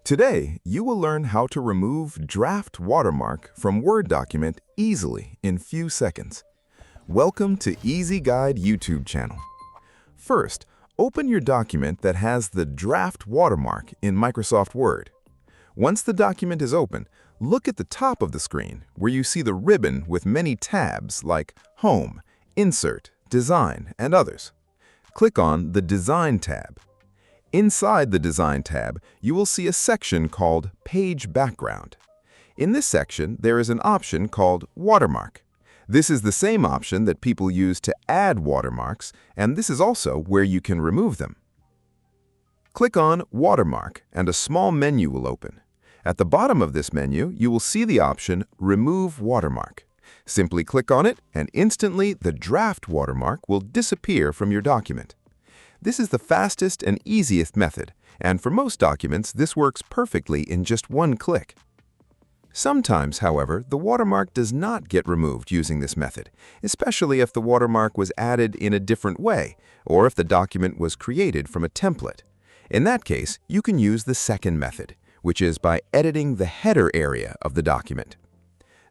Today, you will learn how to remove draft watermark from Word document easily in few seconds. Welcome to Easy Guide YouTube channel. First, open your document that has the draft watermark in Microsoft Word. Once the document is open, look at the top of the screen where you see the ribbon with many tabs like Home, Insert, Design, and others. Click on the Design tab. Inside the Design tab, you will see a section called Page Background. In this section, there is an option called Watermark. This is the same option that people use to add watermarks, and this is also where you can remove them. Click on Watermark, and a small menu will open. At the bottom of this menu, you will see the option Remove Watermark. Simply click on it, and instantly the draft watermark will disappear from your document. This is the fastest and easiest method, and for most documents, this works perfectly in just one click. Sometimes, however, the watermark does not get removed using this method, especially if the watermark was added in a different way, or if the document was created from a template. In that case, you can use the second method, which is by editing the header area of the document.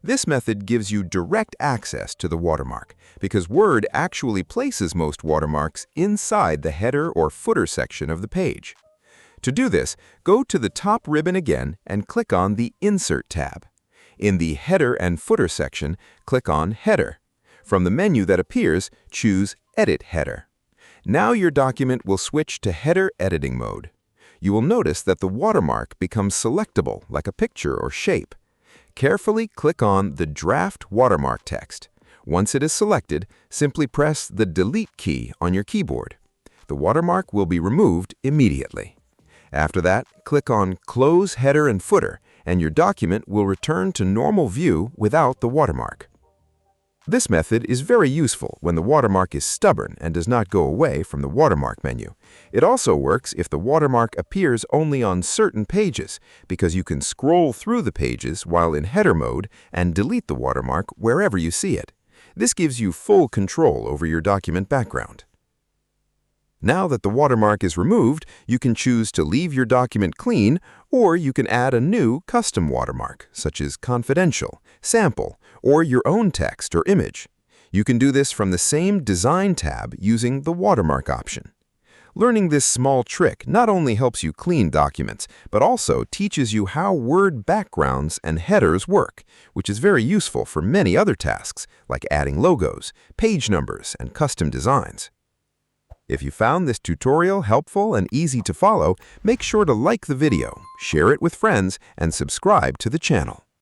This method gives you direct access to the watermark because Word actually places most watermarks inside the header or footer section of the page. To do this, go to the top ribbon again and click on the Insert tab. In the Header and Footer section, click on Header. From the menu that appears, choose Edit Header. Now your document will switch to header editing mode. You will notice that the watermark becomes selectable like a picture or shape. Carefully click on the Draft Watermark text. Once it is selected, simply press the Delete key on your keyboard. The watermark will be removed immediately. After that, click on Close Header and Footer, and your document will return to normal view without the watermark. This method is very useful when the watermark is stubborn and does not go away from the watermark menu. It also works if the watermark appears only on certain pages, because you can scroll through the pages while in header mode and delete the watermark wherever you see it. This gives you full control over your document background. Now that the watermark is removed, you can choose to leave your document clean, or you can add a new custom watermark, such as Confidential, Sample, or your own text or image. You can do this from the same Design tab using the Watermark option. Learning this small trick not only helps you clean documents, but also teaches you how Word backgrounds and headers work, which is very useful for many other tasks, like adding logos, page numbers, and custom designs. If you found this tutorial helpful and easy to follow, make sure to like the video, share it with friends, and subscribe to the channel.